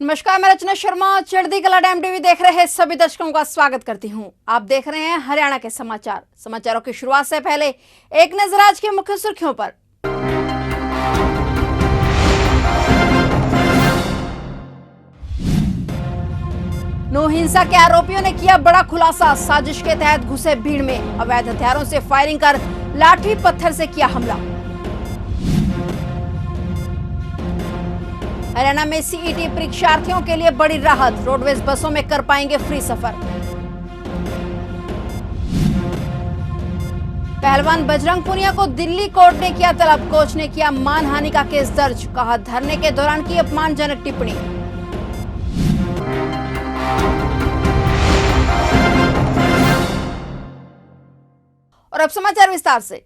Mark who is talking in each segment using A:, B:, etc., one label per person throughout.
A: नमस्कार, मैं रचना शर्मा चढ़ती कला टाइम टीवी देख रहे सभी दर्शकों का स्वागत करती हूं। आप देख रहे हैं हरियाणा के समाचारों की शुरुआत से पहले एक नजर आज की मुख्य सुर्खियों पर। नू हिंसा के आरोपियों ने किया बड़ा खुलासा। साजिश के तहत घुसे भीड़ में, अवैध हथियारों से फायरिंग कर लाठी पत्थर से किया हमला। हरियाणा में सीईटी परीक्षार्थियों के लिए बड़ी राहत, रोडवेज बसों में कर पाएंगे फ्री सफर। पहलवान बजरंग पुनिया को दिल्ली कोर्ट ने किया तलब, कोच ने किया मानहानि का केस दर्ज, कहा धरने के दौरान की अपमानजनक टिप्पणी। और अब समाचार विस्तार से।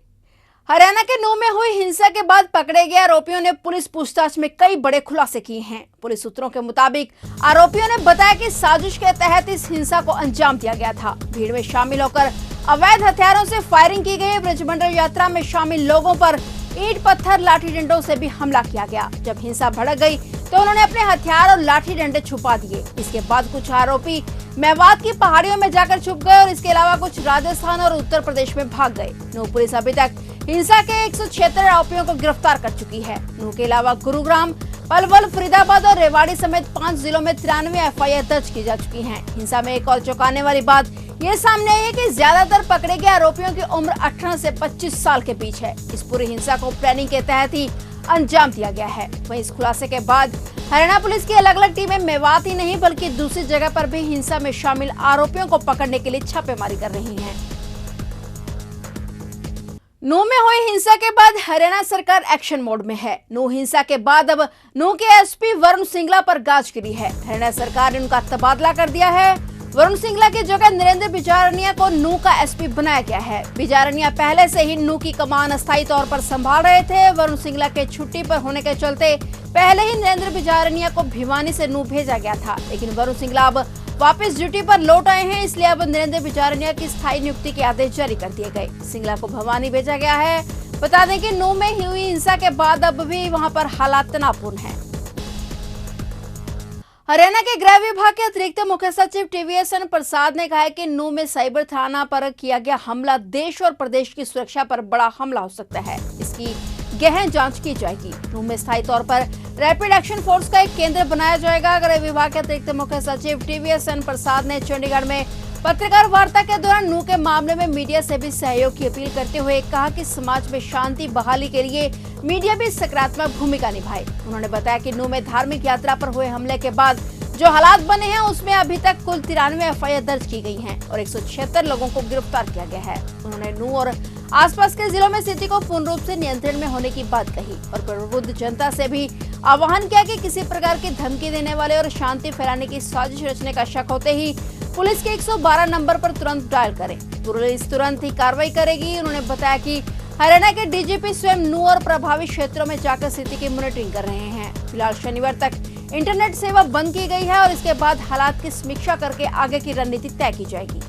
A: हरियाणा के नूह में हुई हिंसा के बाद पकड़े गए आरोपियों ने पुलिस पूछताछ में कई बड़े खुलासे किए हैं। पुलिस सूत्रों के मुताबिक आरोपियों ने बताया कि साजिश के तहत इस हिंसा को अंजाम दिया गया था। भीड़ में शामिल होकर अवैध हथियारों से फायरिंग की गई। ब्रजमंडल यात्रा में शामिल लोगों पर ईंट पत्थर लाठी डंडों से भी हमला किया गया। जब हिंसा भड़क गई तो उन्होंने अपने हथियार और लाठी डंडे छुपा दिए। इसके बाद कुछ आरोपी मेवात की पहाड़ियों में जाकर छुप गए और इसके अलावा कुछ राजस्थान और उत्तर प्रदेश में भाग गए। नूह पुलिस अभी तक हिंसा के 176 आरोपियों को गिरफ्तार कर चुकी है। नूह के अलावा गुरुग्राम, पलवल, फरीदाबाद और रेवाड़ी समेत 5 जिलों में 93 एफआईआर दर्ज की जा चुकी हैं। हिंसा में एक और चौंकाने वाली बात ये सामने आई है कि ज्यादातर पकड़े गए आरोपियों की उम्र 18 से 25 साल के बीच है। इस पूरी हिंसा को प्लानिंग के तहत ही अंजाम दिया गया है। वहीं इस खुलासे के बाद हरियाणा पुलिस की अलग अलग टीमें मेवात ही नहीं बल्कि दूसरी जगह पर भी हिंसा में शामिल आरोपियों को पकड़ने के लिए छापेमारी कर रही है। नूह में हुई हिंसा के बाद हरियाणा सरकार एक्शन मोड में है। नूह हिंसा के बाद अब नूह के एसपी वरुण सिंगला पर गाज गिरी है। हरियाणा सरकार ने उनका तबादला कर दिया है। वरुण सिंगला की जगह नरेंद्र बिजारनिया को नूह का एसपी बनाया गया है। बिजारनिया पहले से ही नूह की कमान अस्थायी तौर पर संभाल रहे थे। वरुण सिंगला के छुट्टी पर होने के चलते पहले ही नरेंद्र बिजारनिया को भिवानी से नूह भेजा गया था, लेकिन वरुण सिंगला अब वापस ड्यूटी पर लौट आए हैं, इसलिए अब नरेंद्र बिजारनिया की स्थायी नियुक्ति के आदेश जारी कर दिए गए। सिंगला को भवानी भेजा गया है। बता दें कि नूह में हुई हिंसा के बाद अब भी वहां पर हालात तनावपूर्ण हैं। हरियाणा के गृह विभाग के अतिरिक्त मुख्य सचिव टीवीएसएन प्रसाद ने कहा है कि नूह में साइबर थाना पर किया गया हमला देश और प्रदेश की सुरक्षा पर बड़ा हमला हो सकता है। इसकी गहन जांच की जाएगी। नूह में स्थायी तौर पर रैपिड एक्शन फोर्स का एक केंद्र बनाया जाएगा। गृह विभाग के अतिरिक्त मुख्य सचिव टीवीएसएन प्रसाद ने चंडीगढ़ में पत्रकार वार्ता के दौरान नूह के मामले में मीडिया से भी सहयोग की अपील करते हुए कहा कि समाज में शांति बहाली के लिए मीडिया भी सकारात्मक भूमिका निभाए। उन्होंने बताया कि नूह में धार्मिक यात्रा पर हुए हमले के बाद जो हालात बने हैं उसमें अभी तक कुल 93 एफआईआर दर्ज की गई हैं और 176 लोगों को गिरफ्तार किया गया है। उन्होंने नूह और आसपास के जिलों में स्थिति को पूर्ण रूप से नियंत्रण में होने की बात कही और प्रबुद्ध जनता से भी आह्वान किया कि किसी प्रकार की धमकी देने वाले और शांति फैलाने की साजिश रचने का शक होते ही पुलिस के 112 नंबर पर तुरंत डायल करें। पुलिस तुरंत ही कार्रवाई करेगी। उन्होंने बताया कि हरियाणा के डीजीपी स्वयं नूह और प्रभावित क्षेत्रों में जाकर स्थिति की मॉनिटरिंग कर रहे हैं। फिलहाल शनिवार तक इंटरनेट सेवा बंद की गई है और इसके बाद हालात की समीक्षा करके आगे की रणनीति तय की जाएगी।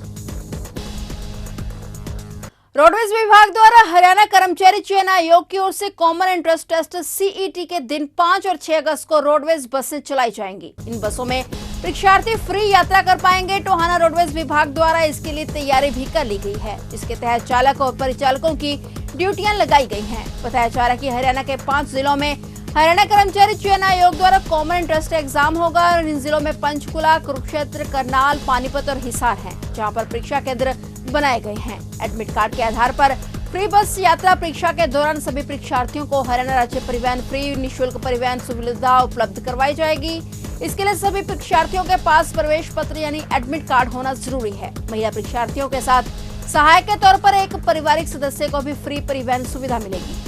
A: रोडवेज विभाग द्वारा हरियाणा कर्मचारी चयन आयोग की ओर से कॉमन इंटरेस्ट टेस्ट सीईटी के दिन 5 और 6 अगस्त को रोडवेज बसें चलाई जाएंगी। इन बसों में परीक्षार्थी फ्री यात्रा कर पाएंगे। टोहाना रोडवेज विभाग द्वारा इसके लिए तैयारी भी कर ली गई है। इसके तहत चालक और परिचालकों की ड्यूटियां लगाई गई हैं। बताया जा रहा है कि हरियाणा के 5 जिलों में हरियाणा कर्मचारी चयन आयोग द्वारा कॉमन इंटरेस्ट एग्जाम होगा और इन जिलों में पंचकुला, कुरुक्षेत्र, करनाल, पानीपत और हिसार हैं, जहां पर परीक्षा केंद्र बनाए गए हैं। एडमिट कार्ड के आधार पर फ्री बस यात्रा परीक्षा के दौरान सभी परीक्षार्थियों को हरियाणा राज्य परिवहन फ्री निःशुल्क परिवहन सुविधा उपलब्ध करवाई जाएगी। इसके लिए सभी परीक्षार्थियों के पास प्रवेश पत्र यानी एडमिट कार्ड होना जरूरी है। महिला परीक्षार्थियों के साथ सहायक के तौर पर एक पारिवारिक सदस्य को भी फ्री परिवहन सुविधा मिलेगी।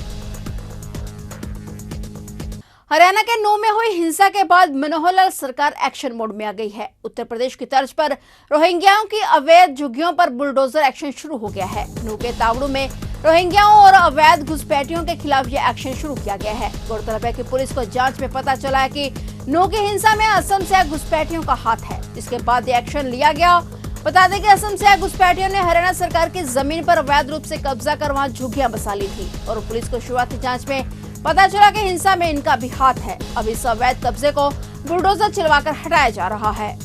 A: हरियाणा के नूह में हुई हिंसा के बाद मनोहर लाल सरकार एक्शन मोड में आ गई है। उत्तर प्रदेश की तर्ज पर रोहिंग्याओं की अवैध झुग्गियों पर बुलडोजर एक्शन शुरू हो गया है। नूह के तावड़ू में रोहिंग्याओं और अवैध घुसपैठियों के खिलाफ यह एक्शन शुरू किया गया है। गौरतलब है कि पुलिस को जांच में पता चला है कि नूह की हिंसा में असम से घुसपैठियों का हाथ है, जिसके बाद ये एक्शन लिया गया। बता दें कि असम से घुसपैठियों ने हरियाणा सरकार की जमीन पर अवैध रूप से कब्जा कर वहां झुग्गियां बसा ली थी और पुलिस को शुरुआती जांच में पता चला कि हिंसा में इनका भी हाथ है। अब इस अवैध कब्जे को बुलडोजर चलवाकर हटाया जा रहा है।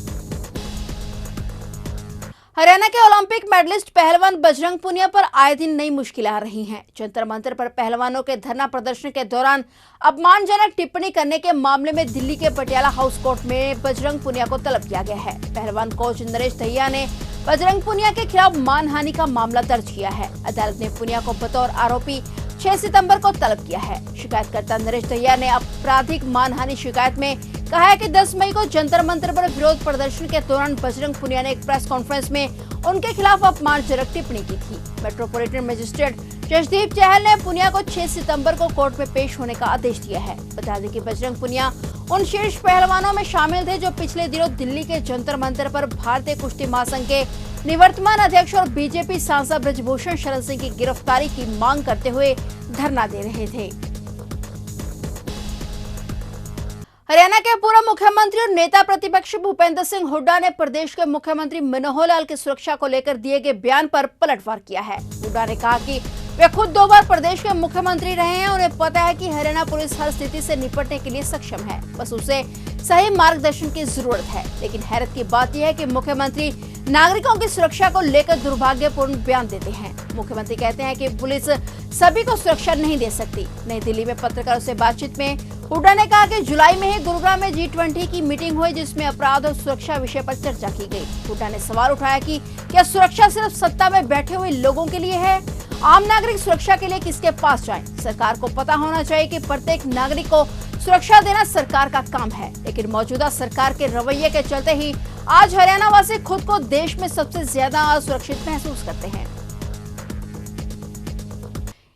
A: हरियाणा के ओलंपिक मेडलिस्ट पहलवान बजरंग पुनिया पर आए दिन नई मुश्किलें आ रही हैं। जंतर मंतर पर पहलवानों के धरना प्रदर्शन के दौरान अपमानजनक टिप्पणी करने के मामले में दिल्ली के पटियाला हाउस कोर्ट में बजरंग पुनिया को तलब किया गया है। पहलवान कोच नरेश दहिया ने बजरंग पुनिया के खिलाफ मानहानि का मामला दर्ज किया है। अदालत ने पुनिया को बतौर आरोपी 6 सितंबर को तलब किया है। शिकायतकर्ता नरेश दहिया ने आपराधिक मानहानि शिकायत में कहा है कि 10 मई को जंतर मंतर पर विरोध प्रदर्शन के दौरान बजरंग पुनिया ने एक प्रेस कॉन्फ्रेंस में उनके खिलाफ अपमानजनक टिप्पणी की थी। मेट्रोपॉलिटन मजिस्ट्रेट जसदीप चहल ने पुनिया को 6 सितंबर को कोर्ट में पेश होने का आदेश दिया है। बता दें कि बजरंग पुनिया उन शीर्ष पहलवानों में शामिल थे जो पिछले दिनों दिल्ली के जंतर मंतर पर भारतीय कुश्ती महासंघ के निवर्तमान अध्यक्ष और बीजेपी सांसद ब्रजभूषण शरण सिंह की गिरफ्तारी की मांग करते हुए धरना दे रहे थे। हरियाणा के पूर्व मुख्यमंत्री और नेता प्रतिपक्ष भूपेंद्र सिंह हुड्डा ने प्रदेश के मुख्यमंत्री मनोहर लाल की सुरक्षा को लेकर दिए गए बयान पर पलटवार किया है। हुड्डा ने कहा कि वे खुद 2 बार प्रदेश के मुख्यमंत्री रहे हैं। उन्हें पता है कि हरियाणा पुलिस हर स्थिति से निपटने के लिए सक्षम है, बस उसे सही मार्गदर्शन की जरूरत है। लेकिन हैरत की बात यह है कि मुख्यमंत्री नागरिकों की सुरक्षा को लेकर दुर्भाग्यपूर्ण बयान देते हैं। मुख्यमंत्री कहते हैं कि पुलिस सभी को सुरक्षा नहीं दे सकती। नई दिल्ली में पत्रकारों से बातचीत में हुड्डा ने कहा कि जुलाई में ही गुरुग्राम में G20 की मीटिंग हुई जिसमें अपराध और सुरक्षा विषय पर चर्चा की गई। हुड्डा ने सवाल उठाया कि क्या सुरक्षा सिर्फ सत्ता में बैठे हुए लोगों के लिए है? आम नागरिक सुरक्षा के लिए किसके पास जाएं? सरकार को पता होना चाहिए कि प्रत्येक नागरिक को सुरक्षा देना सरकार का काम है। लेकिन मौजूदा सरकार के रवैये के चलते ही आज हरियाणा वासी खुद को देश में सबसे ज्यादा असुरक्षित महसूस करते हैं।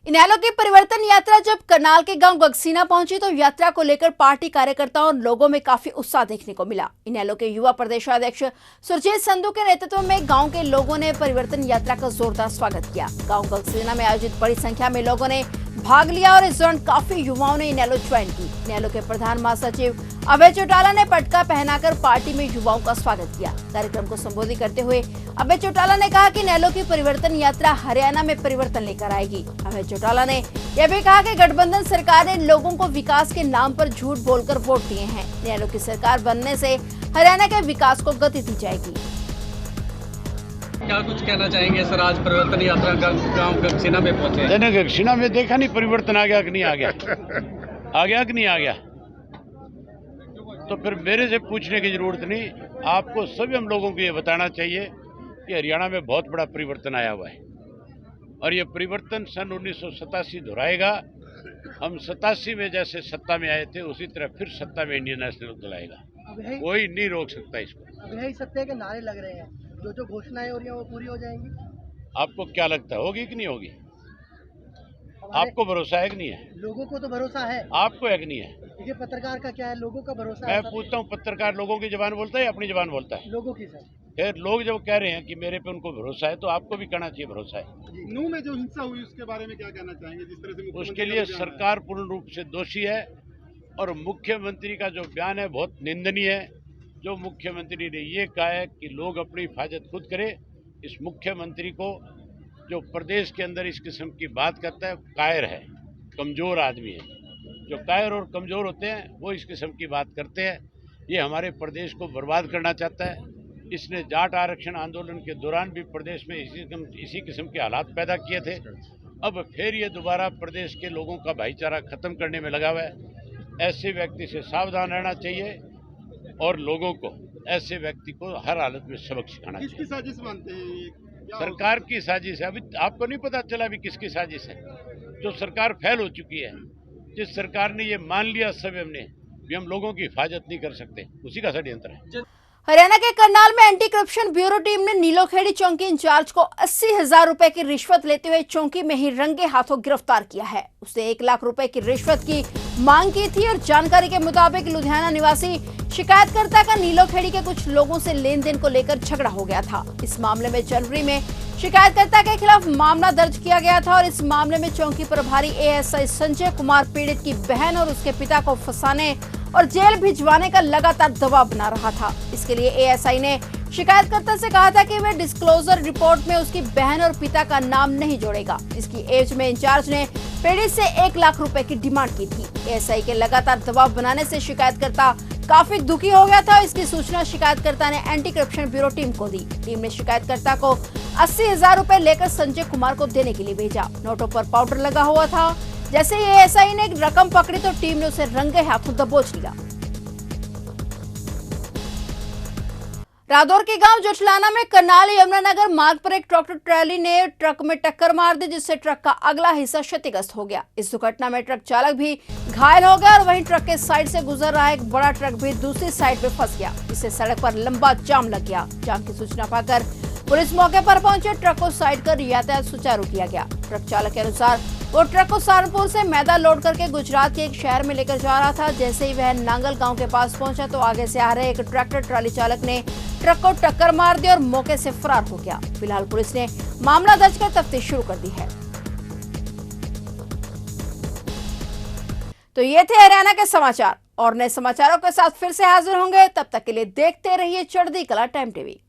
A: इनेलो की परिवर्तन यात्रा जब करनाल के गांव गगसीना पहुंची तो यात्रा को लेकर पार्टी कार्यकर्ताओं और लोगों में काफी उत्साह देखने को मिला। इनेलो के युवा प्रदेशाध्यक्ष सुरजीत संधू के नेतृत्व में गांव के लोगों ने परिवर्तन यात्रा का जोरदार स्वागत किया। गांव गगसीना में आयोजित बड़ी संख्या में लोगों ने भाग लिया और इस दौरान काफी युवाओं ने इनेलो ज्वाइन की। इनेलो के प्रधान महासचिव अभय चौटाला ने पटका पहनाकर पार्टी में युवाओं का स्वागत किया। कार्यक्रम को संबोधित करते हुए अभय चौटाला ने कहा कि इनेलो की परिवर्तन यात्रा हरियाणा में परिवर्तन लेकर आएगी। अभय चौटाला ने यह भी कहा कि गठबंधन सरकार ने लोगों को विकास के नाम पर झूठ बोलकर वोट दिए हैं। इनेलो की सरकार बनने से हरियाणा के विकास को गति दी जाएगी।
B: क्या कुछ कहना चाहेंगे सर? आज परिवर्तन यात्रा गांव गगसीना में पहुंचे।
C: गगसीना में देखा नहीं परिवर्तन आ गया कि नहीं आ गया, आ गया कि नहीं आ गया, तो फिर मेरे से पूछने की जरूरत नहीं। आपको सभी हम लोगों को ये बताना चाहिए कि हरियाणा में बहुत बड़ा परिवर्तन आया हुआ है और ये परिवर्तन सन 1987 दोहराएगा। हम 87 में जैसे सत्ता में आए थे उसी तरह फिर सत्ता में इंडियन नेशनल दल आएगा। कोई नहीं रोक सकता इसको।
D: अब यही सत्य के नारे लग रहे हैं, जो घोषणाएं हो रही हैं वो पूरी हो जाएंगी।
C: आपको क्या लगता है होगी कि नहीं होगी? आपको भरोसा है कि नहीं है?
D: लोगों को तो भरोसा है।
C: आपको है कि नहीं है?
D: ये पत्रकार का क्या है, लोगों का भरोसा
C: मैं
D: है।
C: पूछता हूँ, पत्रकार लोगों की जबान बोलता है या अपनी जबान बोलता है?
D: लोगों की सर।
C: फिर लोग जब कह रहे हैं कि मेरे पे उनको भरोसा है तो आपको भी कहना चाहिए भरोसा है।
E: नूह में जो हिंसा हुई उसके बारे में क्या कहना चाहेंगे? जिस तरह से
C: उसके लिए सरकार पूर्ण रूप से दोषी है और मुख्यमंत्री का जो बयान है बहुत निंदनीय है। जो मुख्यमंत्री ने ये कहा है कि लोग अपनी हिफाजत खुद करें, इस मुख्यमंत्री को जो प्रदेश के अंदर इस किस्म की बात करता है कायर है, कमज़ोर आदमी है। जो कायर और कमज़ोर होते हैं वो इस किस्म की बात करते हैं। ये हमारे प्रदेश को बर्बाद करना चाहता है। इसने जाट आरक्षण आंदोलन के दौरान भी प्रदेश में इसी किस्म के हालात पैदा किए थे। अब फिर ये दोबारा प्रदेश के लोगों का भाईचारा खत्म करने में लगा हुआ है। ऐसे व्यक्ति से सावधान रहना चाहिए और लोगों को ऐसे व्यक्ति को हर हालत में सबक सिखाना चाहिए।
E: किसकी साजिश मानते हैं ये?
C: सरकार की साजिश है। अभी आपको नहीं पता चला अभी किसकी साजिश है? जो सरकार फेल हो चुकी है, जिस सरकार ने ये मान लिया सब हमने भी हम लोगों की हिफाजत नहीं कर सकते, उसी का षड्यंत्र है।
A: हरियाणा के करनाल में एंटी करप्शन ब्यूरो टीम ने नीलोखेड़ी चौकी इंचार्ज को 80,000 रुपए की रिश्वत लेते हुए चौकी में ही रंगे हाथों गिरफ्तार किया है। उसने 1 लाख रुपए की रिश्वत की मांग की थी और जानकारी के मुताबिक लुधियाना निवासी शिकायतकर्ता का नीलोखेड़ी के कुछ लोगों से लेन देन को लेकर झगड़ा हो गया था। इस मामले में जनवरी में शिकायतकर्ता के खिलाफ मामला दर्ज किया गया था और इस मामले में चौकी प्रभारी एएसआई संजय कुमार पीड़ित की बहन और उसके पिता को फंसाने और जेल भिजवाने का लगातार दबाव बना रहा था। इसके लिए एएसआई ने शिकायतकर्ता से कहा था कि वह डिस्क्लोजर रिपोर्ट में उसकी बहन और पिता का नाम नहीं जोड़ेगा। इसकी एवज में इंचार्ज ने पीड़ित से 1 लाख रुपए की डिमांड की थी। एएसआई के लगातार दबाव बनाने से शिकायतकर्ता काफी दुखी हो गया था। इसकी सूचना शिकायतकर्ता ने एंटी करप्शन ब्यूरो टीम को दी। टीम ने शिकायतकर्ता को 80,000 रुपए लेकर संजय कुमार को देने के लिए भेजा। नोटों पर पाउडर लगा हुआ था। जैसे ही एएसआई ने रकम पकड़ी तो टीम ने उसे रंगे हाथों दबोच लिया। रादौर के गांव जोटलाना में करनाल यमुनानगर मार्ग पर एक ट्रैक्टर ट्रैली ने ट्रक में टक्कर मार दी, जिससे ट्रक का अगला हिस्सा क्षतिग्रस्त हो गया। इस दुर्घटना में ट्रक चालक भी घायल हो गया और वहीं ट्रक के साइड से गुजर रहा एक बड़ा ट्रक भी दूसरी साइड में फंस गया। इससे सड़क पर लंबा जाम लग गया। जाम की सूचना पाकर पुलिस मौके पर पहुंचे। ट्रक को साइड कर यातायात सुचारू किया गया। ट्रक चालक के अनुसार वो ट्रक को सहारनपुर से मैदा लोड करके गुजरात के एक शहर में लेकर जा रहा था। जैसे ही वह नांगल गांव के पास पहुंचा तो आगे से आ रहे एक ट्रैक्टर ट्राली चालक ने ट्रक को टक्कर मार दी और मौके से फरार हो गया। फिलहाल पुलिस ने मामला दर्ज कर तफ्तीश शुरू कर दी है। तो ये थे हरियाणा के समाचार और नए समाचारों के साथ फिर से हाजिर होंगे। तब तक के लिए देखते रहिए चढ़ती कला टाइम टीवी।